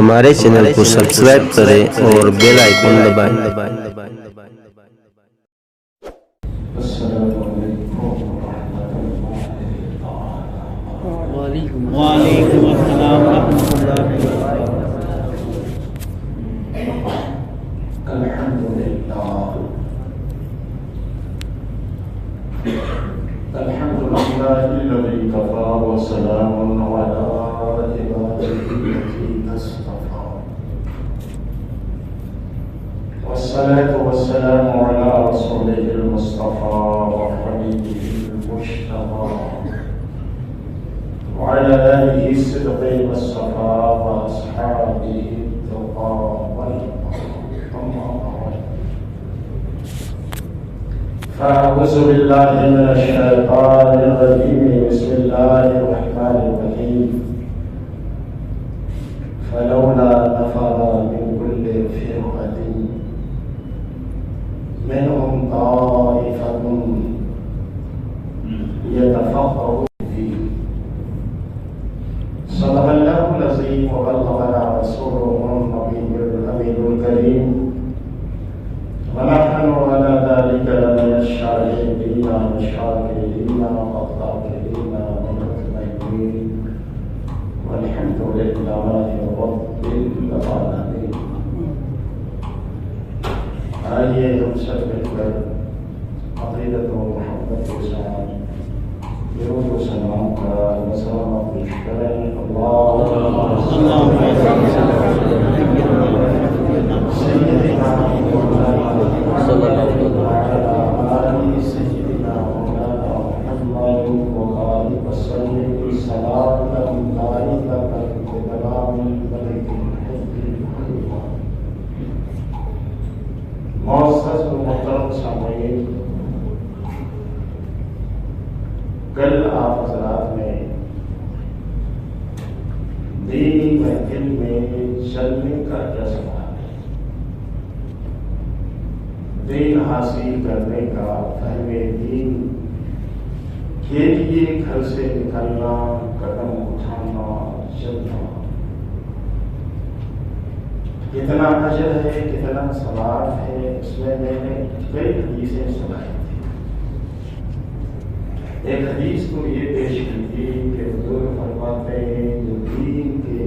ہمارے چینل کو سبسکرائب کریں اور بیل آئیکن دبائیں۔ السلام علیکم ورحمۃ اللہ وعلیکم السلام ورحمۃ اللہ وبرکاتہ۔ الحمد للہ الذی کفی وسلام علی عبادہ الذین اصطفی والصلاة والسلام علی رسولہ المصطفى وحبیبہ المجتبى وعلى آله الصدق والصفاء وأصحابه التقى والوقار. فأعوذ بالله من الشيطان الرجيم. بسم الله الرحمن الرحيم. فلولا نفر من كل فرقة منهم طائفة يتفقهون صدق اللہ العظیم وبلغنا رسوله النبی الامین الکریم ونحن على ذلك لمن الشاهدين والشاكرين والذاكرين والمطمئنين والحمد لله رب العالمين. آئیے ہم سب مل کر عقیدت و محبت کے ساتھ درود و سلام کا مسلم پیش کریں. اللہم صل علی سیدنا محمد وعلی آل سیدنا مولانا محمد وبارک وسلم صلاۃ دائمۃ بدوام الملک الحق الحق. معزز و محترم سامعین، کل آپ حضرات نے دینی محفل میں چلنے کا کیا سوال ہے؟ دین حاصل کرنے کا، فہم دین کے لیے گھر سے نکلنا، قدم اٹھانا، چلنا، کتنا اجر ہے، کتنا ثواب ہے، اس میں نے کئی حدیثیں سنائی. ایک حدیث کو یہ پیش کی تھی کہ حضور فرماتے ہیں جو دین کے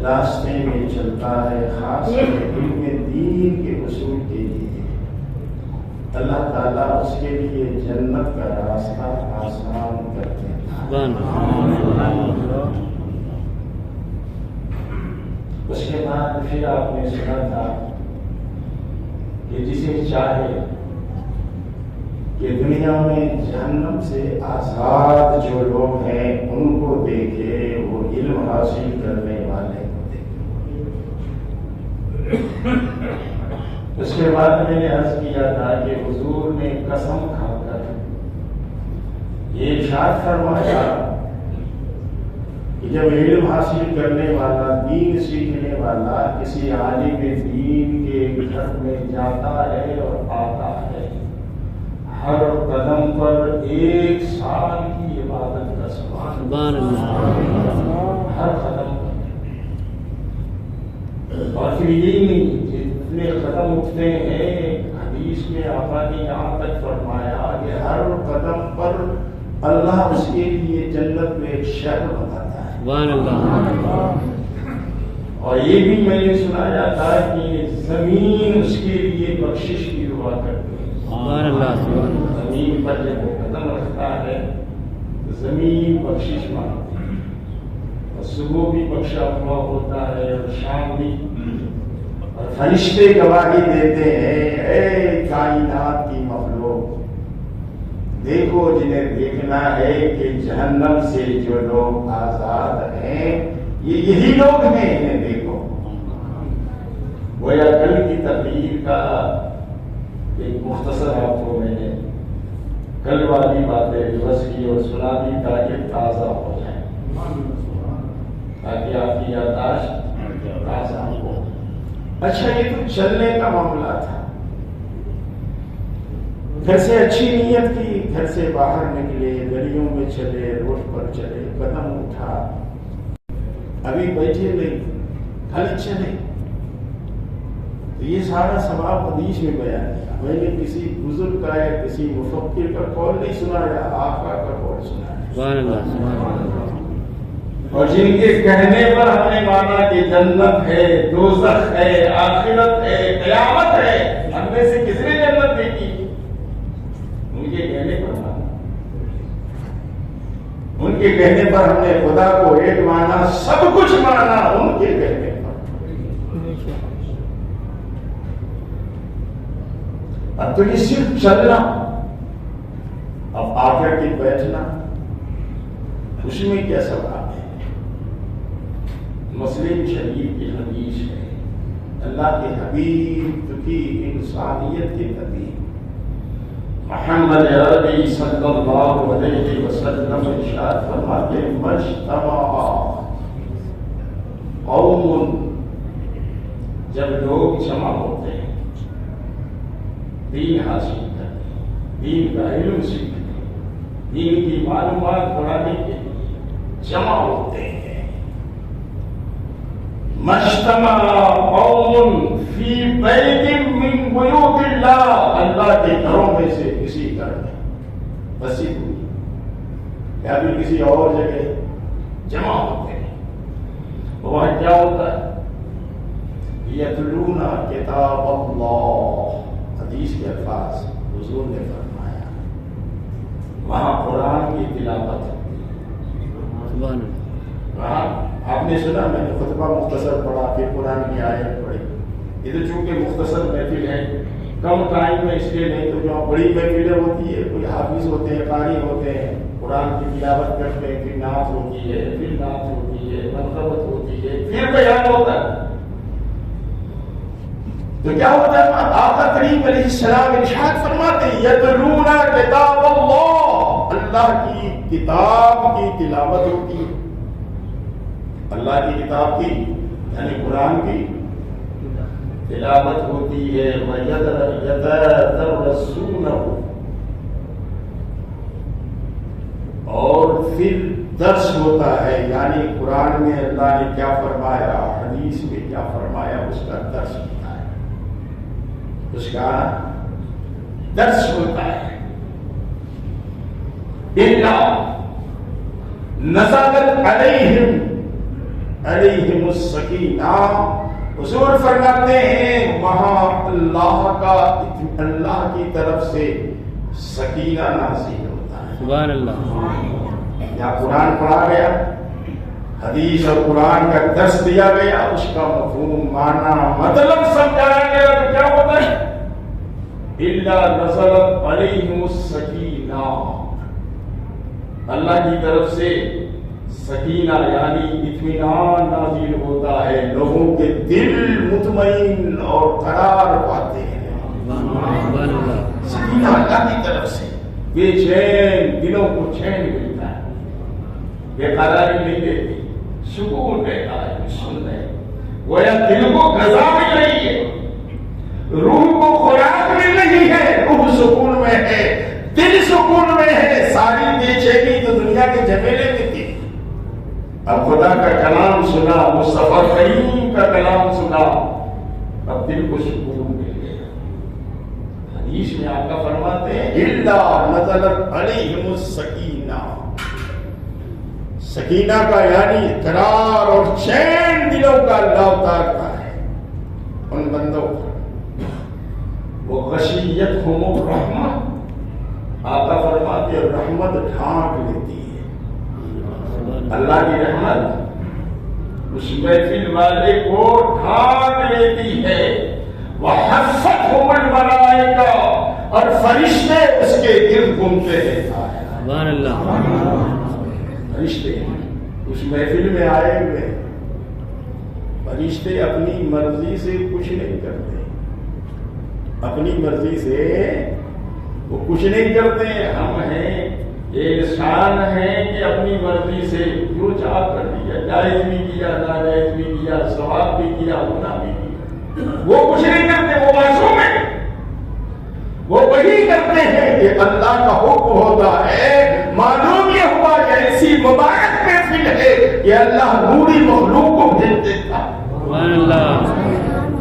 راستے میں چلتا ہے، خاص علم دین کے اصول کے لیے، اللہ تعالیٰ اس کے لیے جنت کا راستہ آسان کر دیتا ہے. اس کے بعد پھر آپ نے سنا تھا کہ جسے چاہے کہ دنیا میں جہنم سے آزاد جو لوگ ہیں ان کو دیکھے، وہ علم حاصل کرنے والے کو دیکھے. اس کے بعد میں نے عرض کیا تھا کہ حضور نے قسم کھا کر یہ ارشاد فرمایا کہ جب علم حاصل کرنے والا، دین سیکھنے والا کسی عالم دین کے گھر میں جاتا ہے اور آتا ہے، ہر قدم پر 1 سال کی عبادت کا سبحان اللہ، ہر قدم پر. اور پھر یہی نہیں، جتنے قدم اٹھتے ہیں، حدیث میں آقا نے یہاں تک فرمایا کہ ہر قدم پر اللہ اس کے لیے جنت میں ایک شہر بناتا ہے. اور یہ بھی میں نے سنایا تھا کہ زمین اس کے لیے بخشش کی دعا کرتی ہے. زمین پر جب وہ قدم رکھتا ہے زمین بخشش مانگتی ہے، اور صبح بھی بخشا ہوا ہوتا ہے اور شام بھی، اور فرشتے گواہی دیتے ہیں اے کائنات کی مخلوق، دیکھو جنہیں دیکھنا ہے کہ جہنم سے جو لوگ آزاد ہیں یہ یہی لوگ ہیں، انہیں دیکھو. گویا کل کی تقریر کا ایک مختصر آپ کو میں نے کل والی باتیں درست کی اور سنا بھی تاکہ تازہ ہو جائے، تاکہ آپ کی یادداشت تازہ ہو. اچھا، یہ تو چلنے کا معاملہ تھا. گھر سے اچھی نیت کی، گھر سے باہر نکلے، گلیوں میں چلے، روڈ پر چلے، قدم اٹھا. ابھی بیٹھے نہیں، کل چلے. تو یہ سارا ثواب حدیث میں بیان کیا. میں نے کسی بزرگ کا یا کسی مفکر کا قول نہیں سنایا، آقا کا قول سنایا. سبحان اللہ سبحان اللہ. اور جن کے کہنے پر ہم نے مانا کہ جنت ہے، دوزخ ہے، آخرت ہے، قیامت ہے، ہم میں سے کس نے جنت دیکھی؟ ان کے کہنے پر مانا. ان کے کہنے پر ہم نے خدا کو ایک مانا، سب کچھ مانا ان کے کہنے پر. اب تو یہ صرف چلنا، اب آ کر کے بیٹھنا، اس میں کیا ثواب ہے؟ مسلم شریف کی حدیث ہے، اللہ کے حبیب کی انسانیت کے نبی محمد عربی صلی اللہ علیہ وسلم ارشاد فرماتے ہیں مجتمع قوم، جب لوگ جمع ہوتے ہیں دین حاصل کرتے، دین کا علم سیکھتے، دین کی معلومات بڑھانے کے لیے جمع ہوتے ہیں. مجتمع قوم فی بیت من بیوت اللہ، اللہ کے گھروں میں سے کسی گھر میں بسی ہوئی یا پھر کسی اور جگہ جمع ہوتے ہیں. وہاں کیا ہوتا ہے؟ یتلون کتاب اللہ، حدیث کے الفاظ حضور نے فرمایا وہاں قرآن کی تلاوت ہوتی ہے. وہاں آپ نے سنا، میں نے خطبہ مختصر پڑھا، پھر قرآن کی آیت پڑھی. یہ تو چونکہ مختصر محفل ہے، کم ٹائم میں، اس لیے نہیں تو جو بڑی محفلیں ہوتی ہے، کوئی حافظ ہوتے ہیں، قاری ہوتے ہیں، قرآن کی تلاوت کرتے ہیں، پھر نعت ہوتی ہے، پھر نعت ہوتی ہے، منقبت ہوتی ہے، پھر بیان ہوتا ہے. تو کیا ہوتا ہے؟ آقا کریم علیہ السلام ارشاد فرماتے ہیں یتلون کتاب اللہ، اللہ کی کتاب کی تلاوت ہوتی ہے. اللہ کی کتاب کی یعنی قرآن کی تلاوت ہوتی ہے. اور پھر درس ہوتا ہے، یعنی قرآن میں اللہ نے کیا فرمایا، حدیث میں کیا فرمایا، اس کا درس ہوتا ہے، اس کا درس ہوتا ہے. نزلت علیہم السکینہ، حضور فرماتے ہیں وہاں اللہ کی طرف سے سکینہ نازل ہوتا ہے. سبحان اللہ. یا قرآن پڑھا گیا، حدیث اور قرآن کا درس دیا گیا، اس کا مفہوم معنی مطلب سمجھایا گیا تو کیا ہوتا ہے؟ الا نزلت علیہم السکینہ، اللہ کی طرف سے سکینہ یعنی اطمینان نازل ہوتا ہے، لوگوں کے دل مطمئن اور قرار پاتے ہیں. سکینہ اللہ کی طرف سے، بے چین دلوں کو چین ملتا ہے، بے قراری نہیں دیتی، سکون رہتا ہے. سن رہے گویا دل کو غذا مل رہی ہے، روح کو خوراک مل رہی ہے، روح سکون میں ہے، دل سکون میں ہے. ساری بے چینی تو دنیا کے جھمیلے میں تھی، اب خدا کا کلام سنا، مصطفیٰ کریم کا کلام سنا، اب دل کو سکون مل گیا. حدیث میں آقا فرماتے ہیں الا نزلت علیہم السکینہ، سکینہ کا یعنی قرار اور چین دلوں کا اللہ اتارتا ہے ان بندوں پر. وہ غشیتہم الرحمہ، آقا فرماتے ہیں رحمت ڈھانک لیتی ہے. اللہ کی رحمت اس محفل والے کو ڈھانک لیتی ہے. وحفتہم الملائکہ، اور فرشتے اس کے گرد گھومتے ہیں. سبحان اللہ. فرشتے اس محفل میں آئے ہوئے، فرشتے اپنی مرضی سے کچھ نہیں کرتے، اپنی مرضی سے وہ کچھ نہیں کرتے. ہم ہیں انسان ہیں کہ اپنی مرضی سے جو چاہ کر دیا، جائز بھی کیا، ناجائز بھی کیا، ثواب بھی کیا، گناہ بھی کیا. وہ کچھ نہیں کرتے، وہ معصوم ہیں. وہ وہی کرتے ہیں کہ اللہ کا حکم ہوتا ہے. معلوم یہ ہوا کہ ایسی مبارک میں محفل ہے کہ اللہ نوری مخلوق کو بھیج دیتا ہے، سبحان اللہ،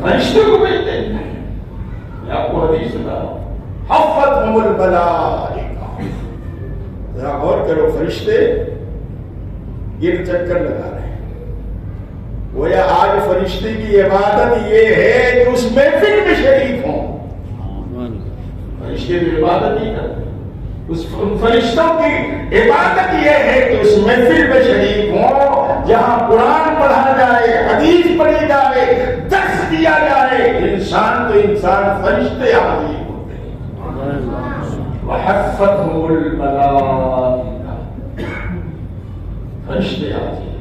فرشتے کو بھیج دیتا ہے۔ میں آپ کو حدیث سنا رہا ہوں، حفتہم الملائکہ، ذرا غور کرو، فرشتے یہ چکر لگا رہے ہیں۔ گویا آج فرشتے کی عبادت یہ ہے کہ اس محفل میں شریک ہوں۔ فرشتے کی عبادت نہیں کرتے، اس فرشتوں کی عبادت یہ ہے کہ اس محفل میں شریک ہوں جہاں قرآن پڑھا جائے، حدیث پڑھی جائے، درس دیا جائے۔ انسان تو انسان، فرشتے حاضر ہوتے ہیں۔ وحفتہم الملائکہ، فرشتے حاضر ہوتے ہیں۔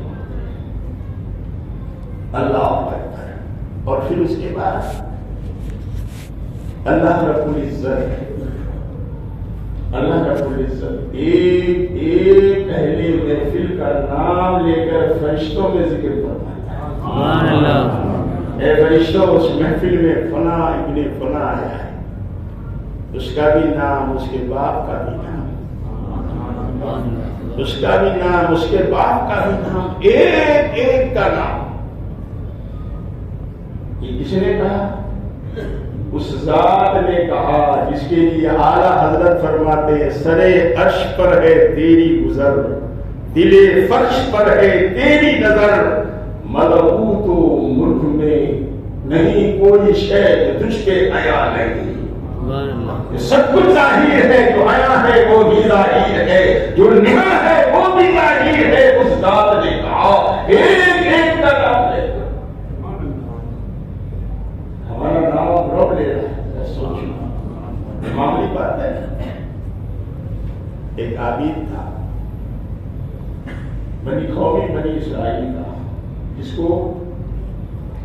اللہ اکبر۔ اور پھر اس کے بعد اللہ رب العزت، اللہ رب العزت ایک ایک اہل محفل کا نام لے کر فرشتوں میں ذکر فرماتا ہے۔ سبحان اللہ، اے فرشتوں، اس محفل میں فلاں ابن فلاں آیا ہے، اس کا بھی نام، اس کے باپ کا بھی نام، اس کا بھی نام، اس کے باپ کا بھی نام، ایک ایک کا نام۔ یہ کس نے کہا؟ اس ذات نے کہا جس کے لیے اعلیٰ حضرت فرماتے ہیں سرے عرش پر ہے تیری گزر، دل فرش پر ہے تیری نظر، ملکوت و ملک میں نہیں کوئی شے تجھ پہ آیا نہیں۔ سبحان اللہ، سب کچھ ظاہر ہے، جو آیا ہے وہ بھی ظاہر ہے، جو نہا ہے وہ بھی ظاہر ہے۔ اس ذات نے کہا ایک ایک کا نام لے کر، ہمارا نام رب لے رہا ہے۔ سوچو، معمولی بات ہے۔ ایک عابد تھا، بنی قومی بنی اسرائیل کا، جس کو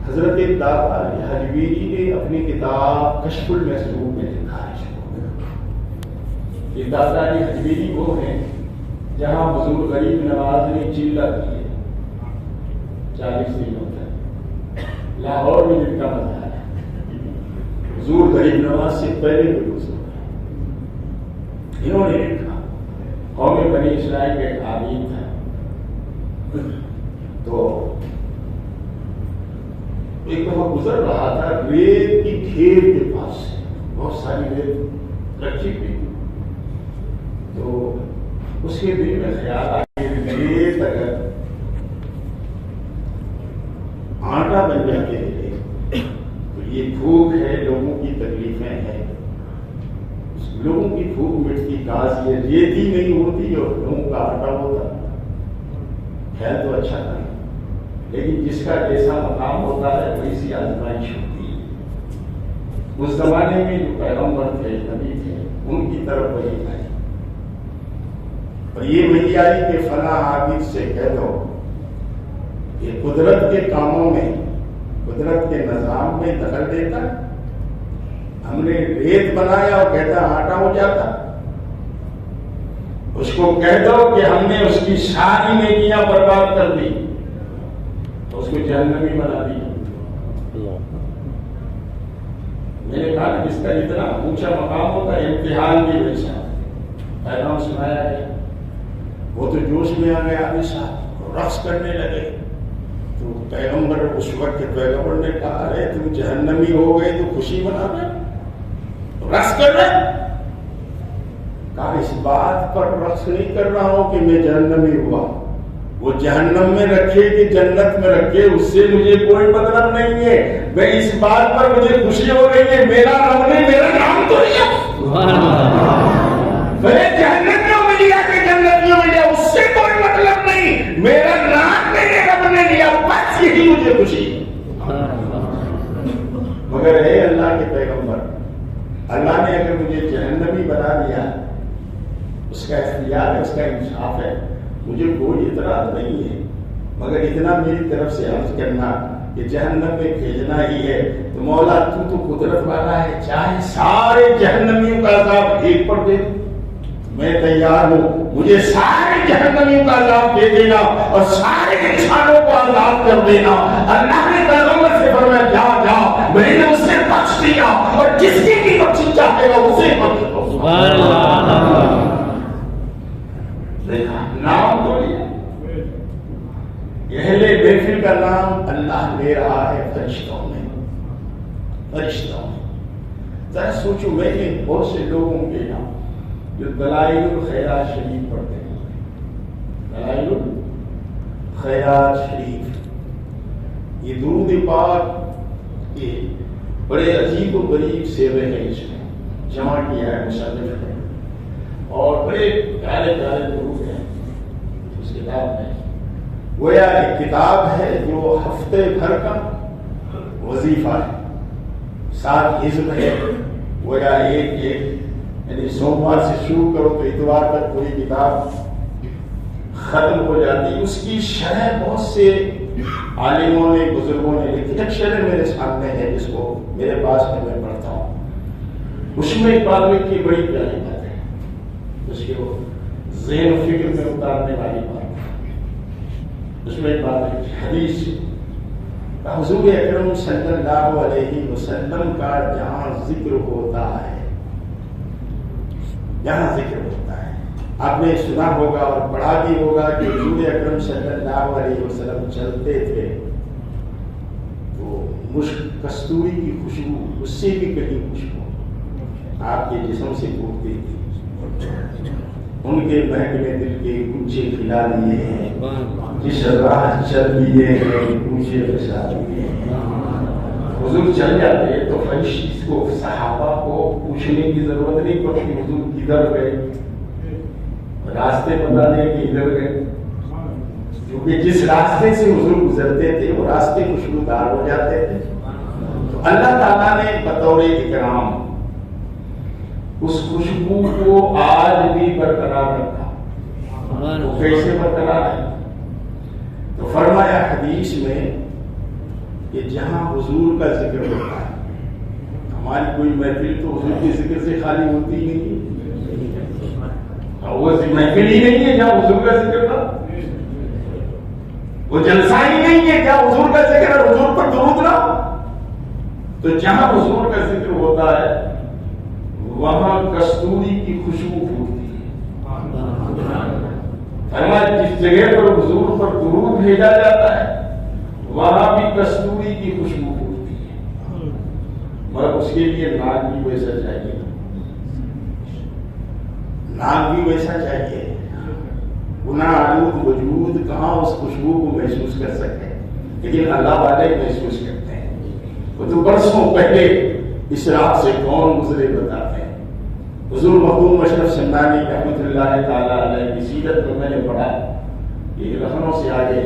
حضرت داتا حجویری نے اپنی کتاب کشف المحجوب میں لکھا ہے۔ یہ داتا حجویری وہ ہیں جہاں حضور غریب نواز نے چلہ کی ہے 40 دنوں تک، لاہور میں جن کا مزار ہے۔ حضور غریب نواز سے پہلے بھی گزر گئے۔ انہوں نے لکھا، قوم بنی اسرائیل کا ایک عابد تھا، تو ایک دفعہ گزر رہا تھا ریت کی ڈھیر کے پاس سے، بہت ساری ریت رکھی ہوئی، تو اس کے دل میں خیال آیا کہ ریت اگر آٹا بن جاتے ہیں تو یہ بھوک ہے، لوگوں کی تکلیفیں ہیں، لوگوں کی بھوک مٹتی کاش یہ ریت ہی نہیں ہوتی اور لوگوں کا آٹا ہوتا، خیر تو اچھا نہیں، لیکن جس کا جیسا مقام ہوتا ہے ویسی آزمائش ہوتی ہے۔ اس زمانے میں جو پیغمبر تھے، نبی تھے، ان کی طرف وہی آئی، اور یہ وہی آئی کہ فلاں عابد سے کہہ دو کہ قدرت کے کاموں میں، قدرت کے نظام میں دخل دیتا، ہم نے ریت بنایا اور کہتا آٹا ہو جاتا، اس کو کہہ دو کہ ہم نے اس کی ساری نیکیاں برباد کر دی، اس کو جہنمی بنا دی۔ میں نے کہا جس کا اتنا اونچا مقام ہوتا ہے امتحان بھی ویسا، پیغام سنایا گیا، وہ تو جوش میں آ گئے، آدمی صاحب رقص کرنے لگے، تو پیغمبر اس وقت پیغمبر نے کہا ارے تم جہنمی ہو گئے تو خوشی منا رہے، رقص کر رہے؟ کہا اس بات پر رقص نہیں کر رہا ہوں کہ میں جہنمی ہوا، وہ جہنم میں رکھے کہ جنت میں رکھے اس سے مجھے کوئی مطلب نہیں ہے، میں اس بات پر مجھے خوشی ہو رہی ہے میرا رب نے میرا نام تو لیا، میں جہنمیوں میں لیا کہ جنتیوں میں لیا اس سے کوئی مطلب نہیں، میرا نام میرے رب نے لیا، بس یہی مجھے خوشی۔ مگر اے اللہ کے پیغمبر، اللہ نے اگر مجھے جہنمی بنا دیا، اس کا اختیار ہے، اس کا انصاف ہے، مجھے کوئی اعتراض نہیں ہے، مگر اتنا میری طرف سے عرض کرنا کہ جہنم میں بھیجنا ہی ہے تو مولا تو قدرت والا ہے، چاہے سارے جہنمیوں کا عذاب ایک پر دے، میں تیار ہوں، مجھے سارے جہنمیوں کا عذاب دے دینا اور سارے انسانوں کو آزاد کر دینا۔ اللہ نے پیغمبر سے فرمایا جا جا، میں نے اسے بخش دیا اور جس کی بھی بخشش چاہے گا اسے بخش دو۔ سبحان اللہ، دیکھا نام تو لیا، نام اللہ لے رہا ہے فرشتوں میں، فرشتوں میں۔ ذرا سوچو، میں نے بہت سے لوگوں کے نام جو دلائل الخیرات شریف پڑھتے ہیں، دلائل الخیرات شریف، یہ درود پاک کے بڑے عجیب و غریب صیغے ہیں، اس میں جمع کیا ہے مصنف نے، اور بڑے پیارے پیارے درود ہیں اس کتاب میں۔ گویا ایک کتاب ہے جو ہفتے بھر کا وظیفہ ہے، 7 حزب ہے، گویا ایک یعنی سوموار سے شروع کرو تو اتوار تک پوری کتاب ختم ہو جاتی۔ اس کی شرح بہت سے عالموں نے، بزرگوں نے لکھی، ایک شرح میرے سامنے ہے جس کو میرے پاس میں پڑھتا ہوں۔ اس میں ایک بات کی بڑی پیاری بات ہے، اس کے وہ ذہن و فکر میں اتارنے والی بات ہے۔ اس میں ایک بات ہے، حدیث حضور اکرم صلی اللہ علیہ وسلم کا جہاں ذکر ہوتا ہے، جہاں ذکر ہوتا ہے، آپ نے سنا ہوگا اور پڑھا بھی ہوگا کہ حضور اکرم صلی اللہ علیہ وسلم چلتے تھے تو مشک کستوری کی خوشبو، اس سے بھی کہیں خوشبو آپ کے جسم سے پھوٹتی تھی۔ ان کے مہکنے دل کے گنچے کھلا لیے ہیں، جس راہ چل لیے ہیں گنچے بسا لیے ہیں۔ حضور چل جاتے تو فرشتے کو، صحابہ کو پوچھنے کی ضرورت نہیں پڑتی حضور کدھر گئے، راستے بتانے کہ ادھر گئے، کیونکہ جس راستے سے حضور گزرتے تھے وہ راستے خوشبودار ہو جاتے تھے۔ تو اللہ تعالیٰ نے بطور اکرام اس خوشبو کو آج بھی برقرار رکھا۔ وہ کیسے برقرار ہے؟ تو فرمایا حدیث میں کہ جہاں حضور کا ذکر ہوتا ہے، ہماری کوئی محفل تو حضور کے ذکر سے خالی ہوتی نہیں ہے، وہ محفل ہی نہیں ہے جہاں حضور کا ذکر تھا، وہ جلسہ ہی نہیں ہے جہاں حضور کا ذکر ہے، حضور پر درود نہ۔ تو جہاں حضور کا ذکر ہوتا ہے وہاں کستوری کی خوشبو پھوٹتی ہے۔ فرمایا جس جگہ پر حضور پر درود بھیجا جاتا ہے وہاں بھی کستوری کی خوشبو پھوٹتی ہے، مگر اس کے لیے ناک بھی ویسا چاہیے، ناک بھی ویسا چاہیے۔ گناہ آلود وجود کہاں اس خوشبو کو محسوس کر سکتے ہیں، لیکن اللہ والے محسوس کرتے ہیں۔ وہ تو برسوں پہلے اس رات سے کون گزرے بتاتے ہیں۔ حضور مخدوم اشرف سمنانی رحمۃ اللہ تعالیٰ علیہ کی سیرت میں میں نے پڑھا کہ لکھنؤ سے آگے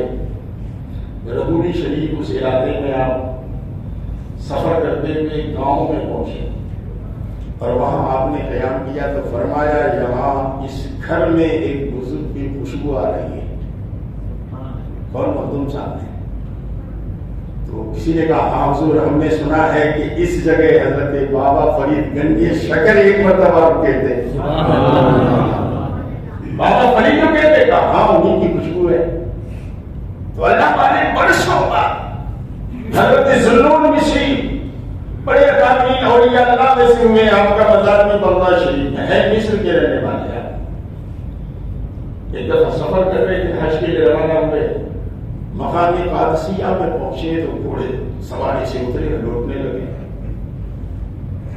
رضوری شریف اس علاقے میں آپ سفر کرتے ہوئے گاؤں میں پہنچے اور وہاں آپ نے قیام کیا تو فرمایا یہاں اس گھر میں ایک بزرگ کی خوشبو آ رہی ہے۔ کون؟ مخدوم صاحب نے۔ تو کسی نے کہا ہاں حضور ہم نے سنا ہے کہ اس جگہ حضرت بابا فرید گنج شکر ایک مرتبہ رکے تھے۔ بابا فرید رکے تھے، کہا ہاں انہیں کی خوشبو ہے۔ تو اللہ والے برسوں بعد حضرت ذوالنور مصری بڑے اکابرین اولیاء اللہ میں سے ہوئے، آپ کا مزار میں بغداد شریف میں ہے، مصر کے رہنے والے ہیں۔ ایک دفعہ سفر کر رہے تھے، حج کے لیے روانہ ہوئے، مقام قادسیہ میں پہنچے تو گھوڑے سواری سے اترے، لوٹنے لگے،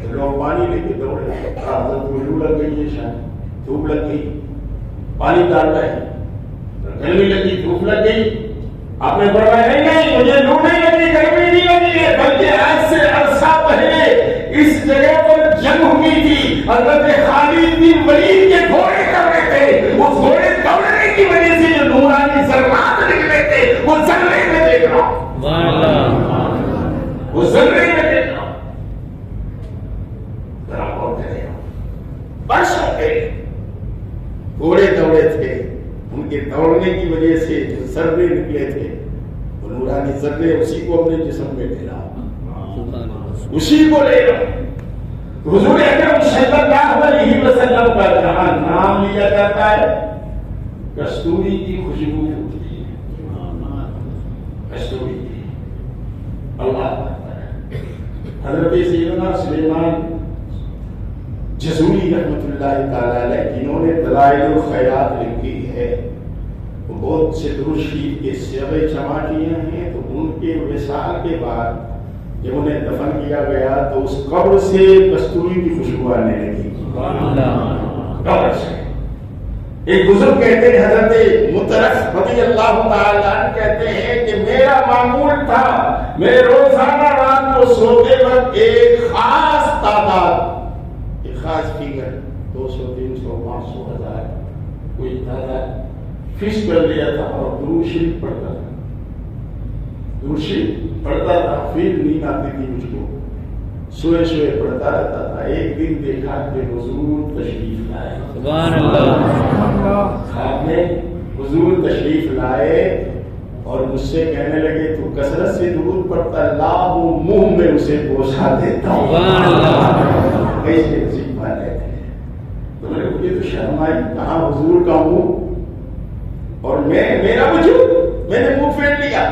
تو لوگ پانی لے کے دوڑے، حضرت کو لو لگ گئی ہے، شاید دھوپ لگ گئی، پانی ڈال رہے ہیں، گرمی لگی، دھوپ لگ گئی۔ آپ نے فرمایا نہیں مجھے لو نہیں لگی، گرمی نہیں لگی ہے، بلکہ آج سے عرصہ پہلے اس جگہ پر جنگ ہوئی تھی، حضرت خالد بن ولید کے گھوڑے کر رہے تھے، وہ گھوڑے دوڑنے کی وجہ سے جو نورانی ذرات نکلے تھے وہ ذرے میں دیکھ رہا ہوں، وہ ذرے میں دیکھ رہا ہوں۔ ذرا غور کریں، برسوں پہلے گھوڑے دوڑے تھے، ان کے دوڑنے کی وجہ سے جو ذرے نکلے تھے وہ نورانی ذرے، اسی کو اپنے جسم میں لے رہا ہوں، اسی کو لے رہا ہوں۔ حضور اکرم صلی اللہ علیہ وسلم کا جہاں نام لیا جاتا ہے کستوری کی خوشبو پھوٹتی ہے، کستوری کی۔ اللہ حضرت سیدنا سلیمان جزوری رحمۃ اللہ تعالی علیہ جنہوں نے دلائل الخیرات لکھی ہے، وہ بہت سے درود شریف کے صیغے جمع کیے ہیں، تو کے وصال کے بعد جب انہیں دفن کیا گیا تو اس قبر سے کستوری کی خوشبو آنے لگی قبر سے. ایک بزرگ کہتے ہیں حضرت مطرف رضی اللہ تعالیٰ عنہ کہتے ہیں کہ میرا معمول تھا میں روزانہ رات کو سوتے وقت ایک خاص تعداد ایک خاص فگر 200 300 500 1000 کوئی تعداد فکس کر لیا تھا اور درود شریف پڑھتا تھا درود شریف پڑھتا تھا. پھر نیند آتی تھی مجھ کو سوئے سوئے پڑھتا رہتا تھا. ایک دن دیکھا کہ حضور تشریف لائے سبحان اللہ خواب میں حضور تشریف لائے اور مجھ سے کہنے لگے تو کثرت سے درود پڑھتا لا ہوں منہ میں اسے بوسا دیتا ہوں. سبحان اللہ کیسے نصیب والے تھے. تو میں نے مجھے تو شرم آئی کہاں حضور کا منہ اور میرا وجود میں نے منہ پھیر لیا.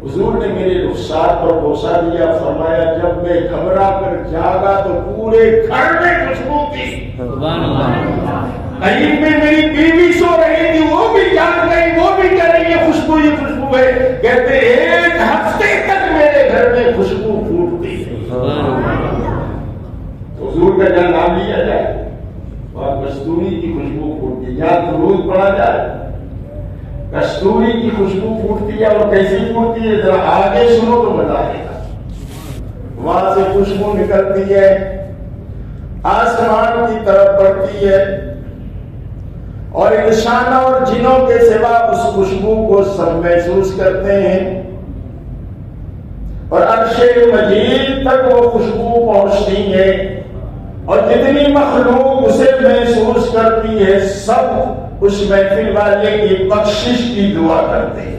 حضور نے میرے رخسار پر بوسا دیا. فرمایا جب میں گھبرا کر جاگا تو پورے گھر میں خوشبو تھی. سبحان اللہ قریب میں میری بیوی سو رہی تھی وہ بھی جاگ گئی وہ بھی کہہ رہی ہے خوشبو یہ خوشبو ہے. کہتے ایک ہفتے تک میرے گھر میں خوشبو پھوٹتی. تو حضور کا جب نام لیا جائے اور کستوری کی خوشبو پھوٹتی یا درود پڑھا جائے کستوری کی خوشبو پھوٹتی ہے. اور کیسی پھوٹتی ہے ذرا آگے سنو تو مزہ آئے گا. وہاں سے خوشبو نکلتی ہے آسمان کی طرف بڑھتی ہے اور انسانوں اور جنوں کے سوا اس خوشبو کو سب محسوس کرتے ہیں اور عرش مجید تک وہ خوشبو پہنچتی ہے اور جتنی مخلوق اسے محسوس کرتی ہے سب اس محفل والے کی بخشش کی دعا کرتے ہیں.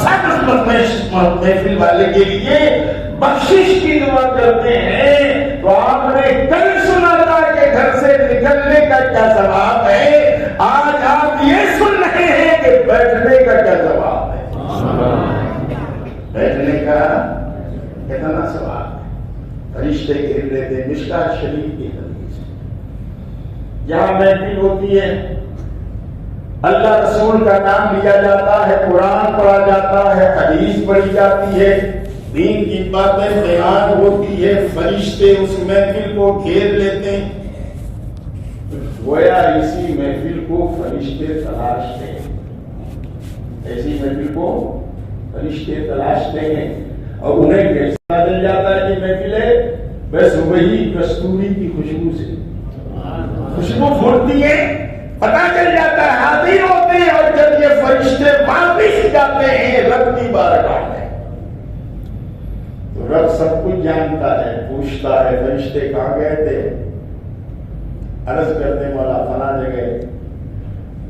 سب اس محفل والے کے لیے بخشش کی دعا کرتے ہیں. تو آپ نے کل سنا تھا کہ گھر سے نکلنے کا کیا ثواب ہے. آج آپ یہ سن رہے ہیں کہ بیٹھنے کا کیا ثواب ہے. بیٹھنے کا کتنا ثواب ہے. فرشتے گر لیتے. مشکات شریف کی حدیث جہاں محفل ہوتی ہے اللہ رسول کا نام لیا جاتا ہے قرآن پڑھا جاتا ہے حدیث پڑھی جاتی ہے دین کی باتیں بیان ہوتی ہے فرشتے اس محفل کو گھیر لیتے ہیں. گویا اسی محفل کو فرشتے تلاشتے ہیں. ایسی محفل کو فرشتے تلاشتے ہیں اور انہیں کیسا مل جاتا ہے کہ محفل ہے بس وہی کستوری کی خوشبو سے خوشبو پھوٹتی ہے پتا چل جاتا ہے حاضر ہوتے ہیں. اور جب یہ فرشتے واپس جاتے ہیں رب کی بارگاہ میں تو رب سب کچھ جانتا ہے پوچھتا ہے فرشتے کہاں گئے تھے. عرض کرتے مولا فلاں جگہ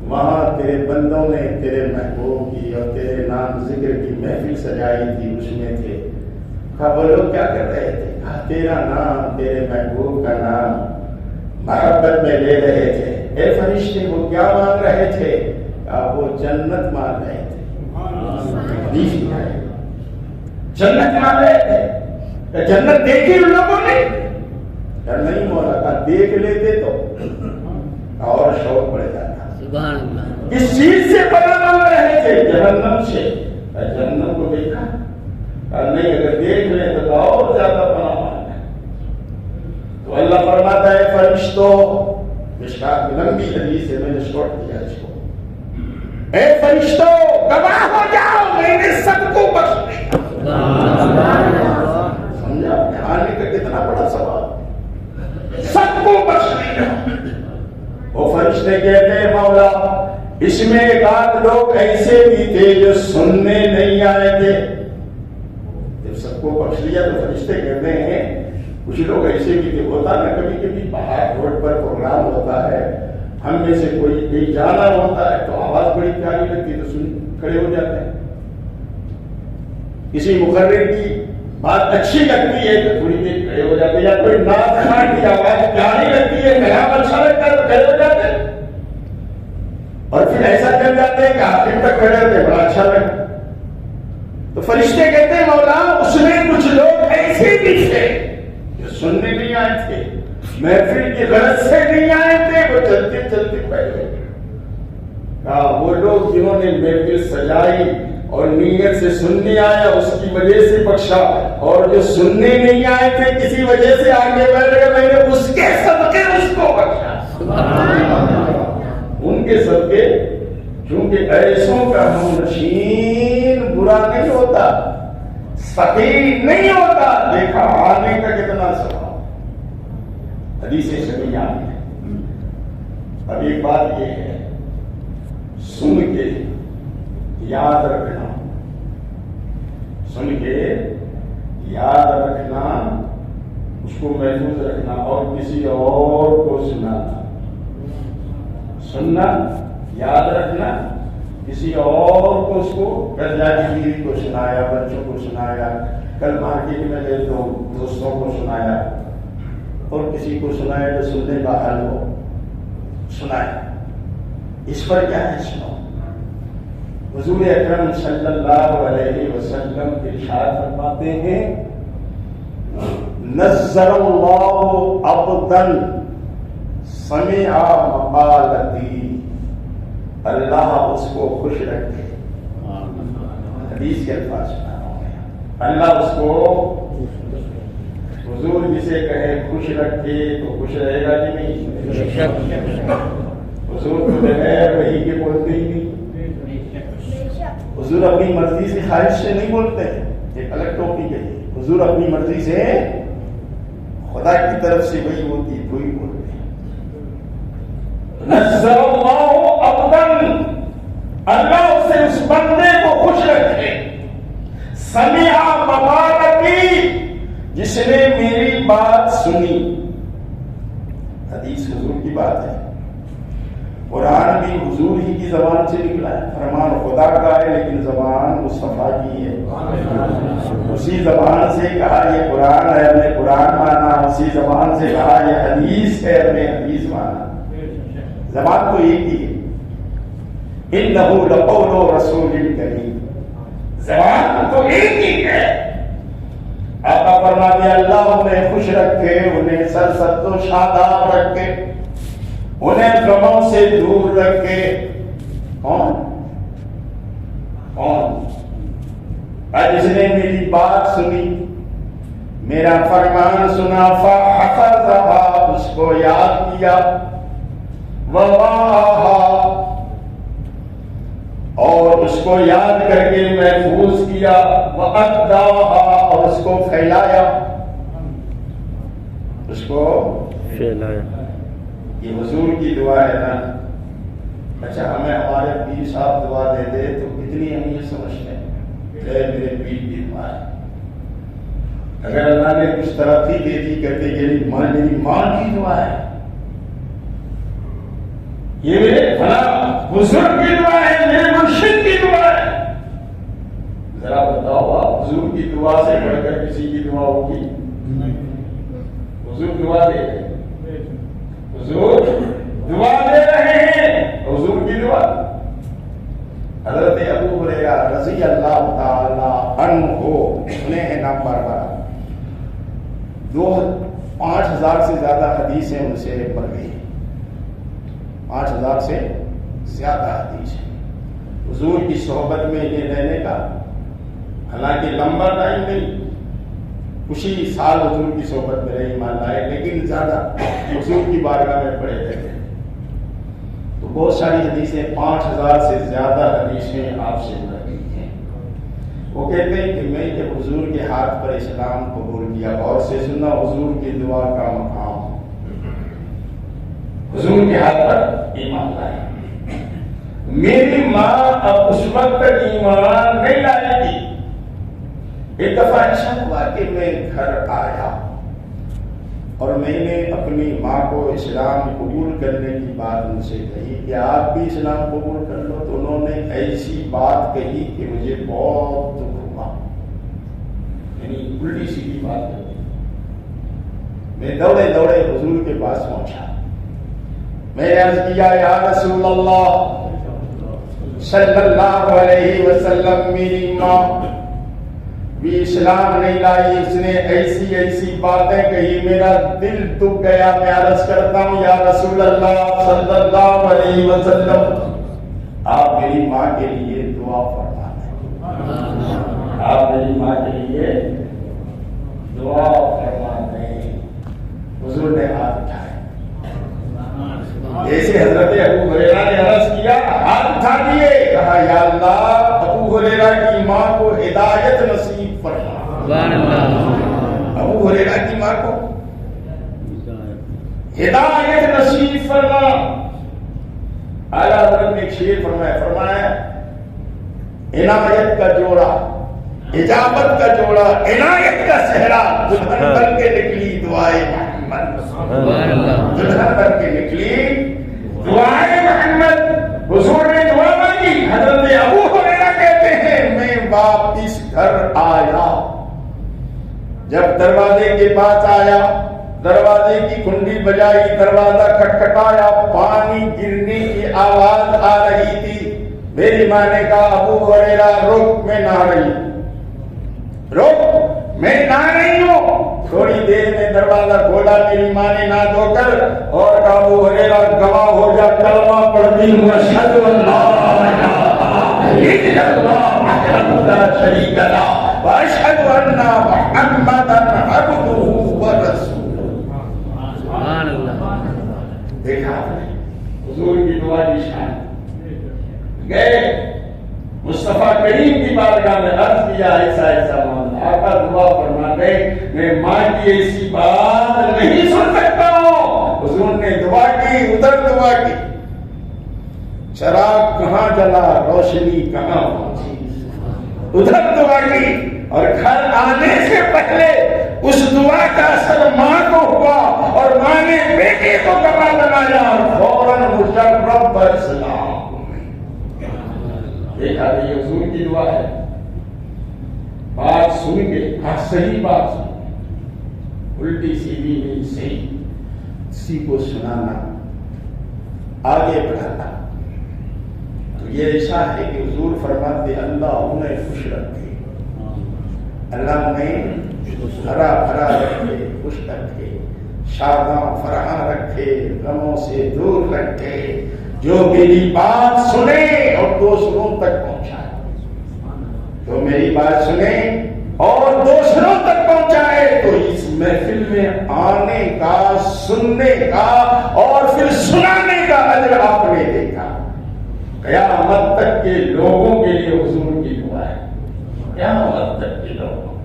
وہاں تیرے بندوں نے تیرے محبوب کی اور تیرے نام ذکر کی محفل سجائی تھی اس میں تھے. کہا وہ لوگ کیا کر رہے تھے. کہا تیرا نام تیرے محبوب کا نام محبت میں لے رہے تھے. اے فرشتے وہ کیا مانگ رہے تھے. کہا وہ جنت مانگ رہے تھے. جنت مانگ رہے تھے. جنت دیکھی ان لوگوں نے. نہیں مولا کہا دیکھ لیتے تو اور شوق بڑھ جاتا. سبحان اللہ اس چیز سے پناہ مانگ رہے تھے جہنم سے. جہنم کو دیکھا نہیں اگر دیکھ لیں تو اور زیادہ پناہ مانگا. تو اللہ فرماتا ہے فرشتوں مشکات میں لمبی حدیث ہے میں نے شورٹ دیا اس کو. اے فرشتوں گواہ ہو جاؤ میں نے سب کو بخش دیا. سمجھا آنے کا کتنا بڑا سوال. سب کو بخش دیا. وہ فرشتے کہتے ہیں مولا اس میں ایک آدھ لوگ ایسے بھی تھے جو سننے نہیں آئے تھے. جب سب کو بخش لیا تو فرشتے کہتے ہیں کچھ لوگ ایسے بھی تھے. ہوتا نا کبھی کبھی باہر روڈ پر پروگرام ہوتا ہے ہم میں سے کوئی کہیں جانا ہوتا ہے تو آواز بڑی پیاری لگتی ہے تو سن کھڑے ہو جاتے ہیں. کسی مقرر کی بات اچھی لگتی ہے تو تھوڑی دیر کھڑے ہو جاتے ہیں. یا کوئی نعت خان کی آواز پیاری لگتی ہے کلام اچھا لگتا ہے تو کھڑے ہو جاتے ہیں. اور پھر ایسا کر جاتے ہیں کہ آخر تک کھڑے ہوتے ہیں بڑا اچھا لگتا. تو فرشتے کہتے ہیں مولا اس میں کچھ لوگ ایسے بھی تھے جو سننے نہیں آئے تھے محفل کی غرض سے نہیں آئے تھے وہ چلتے چلتے پہلے. وہ لوگ جنہوں نے محفل سجائی اور نیت سے سننے آیا اس کی وجہ سے بخشا، اور جو سننے نہیں آئے تھے کسی وجہ سے آگے بیٹھ گئے، میں نے اس کے صدقے اس کو بخشا، ان کے صدقے، کیونکہ ایسوں کا ہم نشین برا نہیں ہوتا، فقیر نہیں ہوتا، دیکھا آنے کا کتنا ثواب، حدیث شریعہ میں۔ اب ایک بات یہ ہے، سن کے یاد رکھنا، سن کے یاد رکھنا، اس کو محفوظ رکھنا، اور کسی اور کو سنانا، سننا، یاد رکھنا، کسی اور کو، اس کو گھر بیوی کو سنایا، بچوں کو سنایا، کل مارکیٹ میں گئے تو دوستوں کو سنایا، اور کسی کو سنایا جو سننے کا حل ہو، سنایا، اس پر کیا ہے سنو۔ حضور اکرم صلی اللہ علیہ وسلم ارشاد فرماتے ہیں، نذر اللہ عبدا سمع مقالتی، اللہ اس کو خوش رکھے، حدیث کے الفاظ سنا رہا ہوں، اللہ اس کو، حضور جسے کہے خوش رکھے تو خوش رہے گا کہ نہیں؟ حضور تو بغیر وحی کے بولتے ہی نہیں، حضور اپنی مرضی سے خواہش سے نہیں بولتے، ایک الگ ٹاپک ہے، حضور اپنی مرضی سے خدا کی طرف سے وہی ہوتی ہے، وہی بولتے ہیں۔ نذر اللہ عبدا، اللہ اسے اس بندے کو خوش رکھے، سمع مقالتی، جس نے میری بات سنی، حدیث حضور کی بات ہے، قرآن بھی حضور ہی کی زبان سے نکلا ہے، فرمان خدا کا ہے لیکن زبان مصطفیٰ کی ہے، اسی زبان سے کہا یہ قرآن ہے، ہم نے قرآن مانا، اسی زبان سے کہا یہ حدیث ہے، ہم نے حدیث مانا، زبان تو ایک ہی ہے، انہ لقول رسول کریم، زبان تو ایک ہی ہے۔ آقا فرماتے اللہ انہیں خوش رکھے، انہیں سرسبز و شاداب رکھے، انہیں غموں سے دور رکھے۔ کون؟ کون؟ جس نے میری بات سنی، میرا فرمان سنا، فحفظھا، اس کو یاد کیا، ووعاھا، اور اس کو یاد کر کے محفوظ کیا، وادھاھا، اور اس کو پھیلایا، اس کو پھیلایا۔ یہ حضور کی دعا ہے نا۔ اچھا ہمیں ہمارے پیر صاحب دعا دے دے تو کتنی ہم یہ سمجھتے ہیں اے میرے پیر کی دعا ہے۔ اگر اللہ نے کچھ ترقی دے دی کہتے میری ماں کی دعا ہے، یہ میرے فلاں بزرگ کی دعا ہے، میرے مرشد کی دعا ہے۔ ذرا بتاؤ آپ، حضور کی دعا سے بڑھ کر کسی کی دعا ہوگی؟ حضور دعا دے رہے ہیں، حضور دعا دے رہے ہیں، حضور کی دعا۔ حضرت ابو ہریرہ رضی اللہ تعالی عنہ انہیں نمبر 5000 سے زیادہ حدیثیں ان سے پڑھ گئی، 5000 سے زیادہ حدیث ہے حضور کی صحبت میں انہیں رہنے کا۔ حالانکہ لمبا ٹائم نہیں، کچھ ہی سال حضور کی صحبت میں رہے، ایمان لائے، لیکن زیادہ حضور کی بارگاہ میں پڑے تھے تو بہت ساری حدیثیں، 5000 سے زیادہ حدیثیں آپ سے پڑھی ہیں۔ وہ کہتے ہیں کہ میں جب حضور کے ہاتھ پر اسلام قبول کیا، غور سے سننا، حضور کی دعا کا مقام، حضور کے ہاتھ پر ایمان لائے۔ میری ماں اب اس وقت تک ایمان نہیں لائی تھی۔ ایک دفعہ ایسا ہوا کہ میں گھر آیا اور میں نے اپنی ماں کو اسلام قبول کرنے کی بات ان سے کہی کہ آپ بھی اسلام قبول کر لو، تو انہوں نے ایسی بات کہی کہ مجھے بہت دکھ ہوا، یعنی الٹی سیدھی بات کہی۔ میں دوڑے دوڑے حضور کے پاس پہنچا، میں نے عرض کیا یا رسول اللہ صلی اللہ علیہ وسلم، میری ماں بھی اسلام نہیں لائی، اس نے ایسی ایسی باتیں کہی، میرا دل دکھ گیا۔ میں عرض کرتا ہوں یا رسول اللہ صلی اللہ علیہ وسلم، آپ میری ماں کے لیے دعا فرما دیں۔ ہماری ماں کے لیے دعا فرما دیں. حضور نے ہاتھ اٹھائے جیسے حضرت ابو ہریرہ نے عرض کیا, ہاتھ اٹھا دیے, کہا یا اللہ ابو ہریرہ کی ماں کو ہدایت نصیب فرما. سبحان اللہ. ابو ہریرہ کی ماں کو ہدایت نصیب فرما. اعلیٰ حضرت نے ایک شعر فرمایا عنایت کا جوڑا, اجابت کا جوڑا, عنایت کا صحرا, دلہن بن کے نکلی دعائے محمد. سبحان اللہ. دلہن بن کے نکلی دعائے محمد. حضور نے دعا مانگی. حضرت ابو ہریرہ کہتے ہیں میں واپس گھر آیا, جب دروازے کے پاس آیا, دروازے کی کنڈی بجائی, دروازہ کھٹکھٹایا, پانی گرنے کی آواز آ رہی تھی. میری ماں نے کہا ابو ہریرہ رک, میں نہا رہی ہوں, رک میں نہا رہی ہوں. تھوڑی دیر میں دروازہ کھولا, میری ماں نے نہا دھو کر اور کہا ابو ہریرہ گواہ ہو جا, کلمہ پڑھتی ہوں اشہد ان لا الہ الا اللہ وحدہ لا شریک لہ واشہد ان محمدا عبدہ ورسولہ. سبحان اللہ. دیکھا حضور کی دعا کی شان. گئے مصطفیٰ کریم کی بارگاہ میں عرض کیا ایسا ایسا معاملہ, آقا دعا فرما دے, میں ماں کی ایسی بات نہیں سن سکتا ہوں. حضور نے دعا کی, ادھر دعا کی, چراغ کہاں جلا, روشنی کہاں پہنچی, ادھر دعا کی. اور گھر آنے سے پہلے اس دعا کا اثر ماں کو ہوا اور ماں نے بیٹے کو گواہ بنایا اور فوراً مشرف اسلام. دیکھا یہ حضور کی دعا ہے. بات سن کے, ہاں صحیح بات سن, الٹی سیدھی نہیں, صحیح کسی کو سنانا, آگے بڑھانا. تو یہ ایسا ہے کہ حضور فرماتے اللہ انہیں خوش رکھے, اللہ انہیں ہرا بھرا رکھے, خوش رکھے, شاداں فرحاں رکھے, غموں سے دور رکھے. جو میری بات سنے اور دوسروں تک پہنچائے, جو میری بات سنے اور دوسروں تک پہنچائے, تو اس محفل میں آنے کا, سننے کا اور پھر سنانے کا اجر آپ نے دیکھا. قیامت تک کے لوگوں کے لیے حضور کی دعا ہے, قیامت تک کے لوگوں.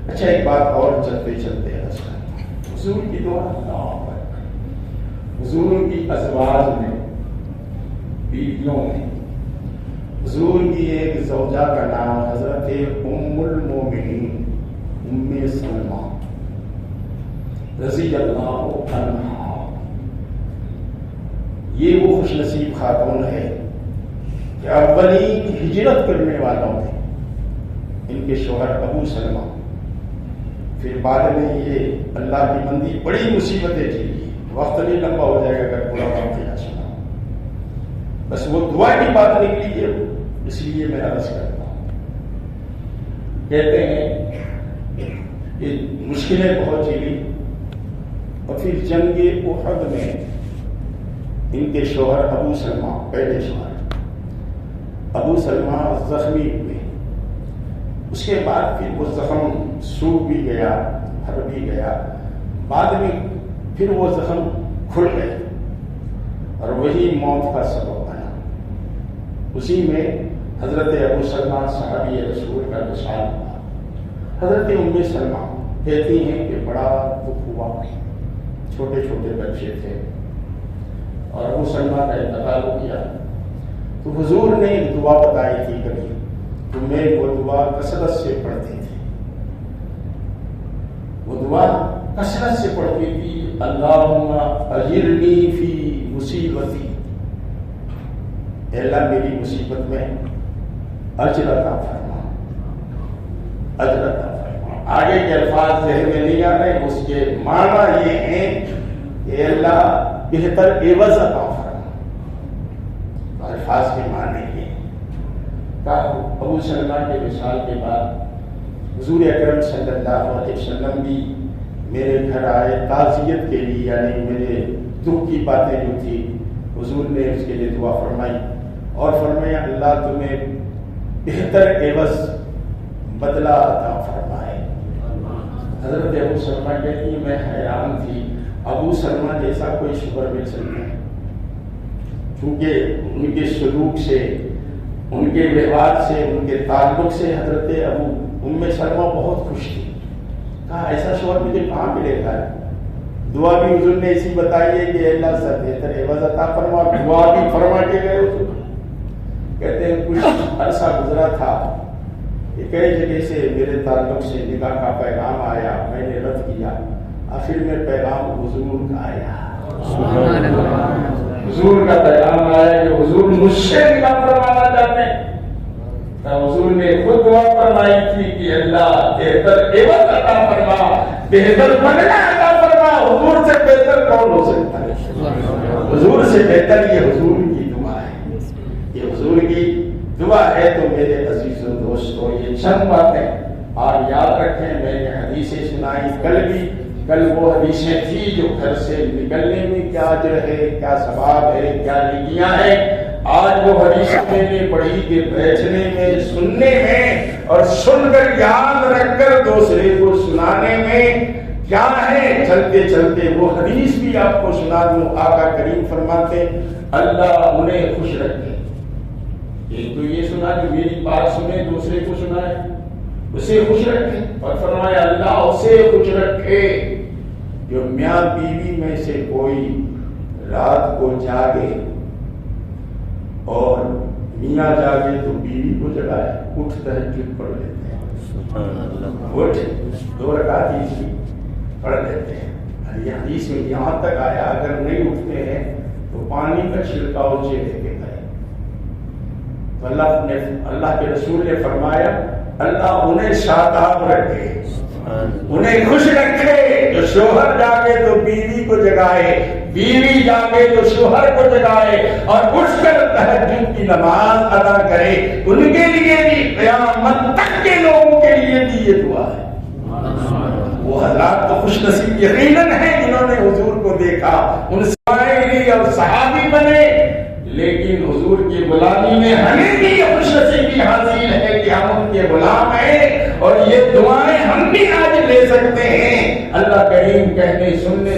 اچھا ایک بات اور چلتے چلتے حضور کی دعا, حضور کی ازواج میں, بیویوں میں, حضور کی ایک زوجہ کا نام حضرت ام المومنین ام سلمہ رضی اللہ عنہا. یہ وہ خوش نصیب خاتون ہے کہ اولین ہجرت کرنے والوں میں ان کے شوہر ابو سلمہ, پھر بعد میں یہ اللہ کی بندی بڑی مصیبتیں جھیلی. وقت نہیں لمبا ہو جائے گا اگر پورا واقعہ سنا, بس وہ دعا کی بات نکلی ہے, اس لیے میں عرض کرتا ہوں. کہتے ہیں کہ مشکلیں بہت جھیلی اور پھر جنگ احد میں ان کے شوہر ابو سلمہ, پہلے شوہر ابو سلمہ زخمی ہوئے. اس کے بعد پھر وہ زخم سوکھ بھی گیا, بھر بھی گیا, بعد میں پھر وہ زخم کھل گئے اور وہی موت کا سبب بنا. اسی میں حضرت ابو سلمہ صحابی رسول کا وصال ہوا. حضرت ام سلمہ کہتی ہیں کہ بڑا دکھ ہوا, چھوٹے چھوٹے بچے تھے اور ابو سلمہ کا انتقال ہو گیا. تو حضور نے ایک دعا بتائی تھی کبھی, تو میں وہ دعا کثرت سے پڑھتی تھی. وہ دعا کثرت سے پڑھتی تھی, اللہم اجرنی فی مصیبتی, اے اللہ میری مصیبت میں اجر عطا فرما, اجر عطا فرما. آگے کے الفاظ ذہن میں نہیں آ رہے, اس کے معنی یہ ہیں کہ اللہ بہتر عوض عطا فرما. الفاظ کے معنی یہ ابو سلمہ کے وصال کے بعد حضور اکرم صلی اللہ علیہ وسلم بھی میرے گھر آئے تعزیت کے لیے, یعنی میرے دکھ کی باتیں جو تھی حضور نے اس کے لیے دعا فرمائی اور فرمایا اللہ تمہیں بہتر عوض بدلہ عطا فرمائے۔ حضرت ابو سلمہ کہتی میں حیران تھی، ابو سلمہ جیسا کوئی شوہر مل سکتا ہے؟ کیونکہ ان کے سلوک سے، ان کے ویوہار سے، ان کے تعلق سے حضرت ام سلمہ بہت خوش تھی۔ کہا ایسا شوہر مجھے کہاں ملے گا؟ دعا بھی حضور نے اسی بتائی ہے کہ اللہ سے بہتر عوض عطا فرما، دعا بھی فرما کے گئے حضور۔ کہتے ہیں کچھ عرصہ گزرا تھا کہ کئی جگہ سے میرے تعلق سے نکاح کا پیغام آیا، میں نے رد کیا، آخر میں پیغام حضور کا آیا، حضور کا پیغام آیا کہ حضور مجھ سے نکاح فرمانا چاہتے ہیں۔ حضور نے خود دعا فرمائی تھی کہ اللہ بہتر عوض عطا فرما، بہتر بدلہ عطا فرما۔ حضور سے بہتر کون ہو سکتا ہے؟ حضور سے بہتر یہ حضور کی دعا ہے، یہ حضور کی دعا ہے۔ تو میرے عزیزوں دوستوں یہ چند باتیں اور یاد رکھیں، میں نے حدیثیں سنائی، کل وہ حدیثیں تھی جو گھر سے نکلنے میں کیا اجر ہے، کیا ثواب ہے، کیا نیکیاں ہیں۔ آج وہ حدیث میں نے پڑھی کہ بیٹھنے میں، سننے میں اور سن کر یاد رکھ کر دوسرے کو سنانے میں کیا ہے۔ چلتے چلتے وہ حدیث بھی آپ کو سنا دوں۔ آقا کریم فرماتے اللہ انہیں خوش رکھے۔ ایک تو یہ سنا کہ میری بات سنے، دوسرے کو سنائے، اسے خوش رکھے، اور فرمایا اللہ اسے خوش رکھے جو میاں بیوی میں سے کوئی رات کو جاگے اور میاں جاگے تو بیوی کو جگائے، اٹھ تہجد پڑھ لیتے ہیں، اٹھ 2 رکعت ہی پڑھ لیتے ہیں۔ یہ حدیث میں یہاں تک آیا اگر نہیں اٹھتے ہیں تو پانی کا چھڑکاؤ چہرے پہ کریں۔ تو اللہ کے رسول نے فرمایا اللہ انہیں شاداب رکھے، انہیں خوش رکھے جو شوہر جاگے تو بیوی کو جگائے، بیوی جاگے تو شوہر کو جگائے، اور اٹھ کر تہجد کی نماز ادا کرے۔ ان کے لیے بھی، قیامت تک کے لوگوں کے لیے بھی یہ دعا ہے۔ وہ حضرات تو خوش نصیب یقیناً ہیں جنہوں نے حضور کو دیکھا، ان سے اور صحابی بنے، لیکن حضور کی غلامی میں ہمیں بھی یہ خوش نصیبی حاصل ہے کہ ہم ان کے غلام ہیں، اور یہ دعائیں ہم بھی آج لے سکتے ہیں۔ اللہ کریم کہنے سننے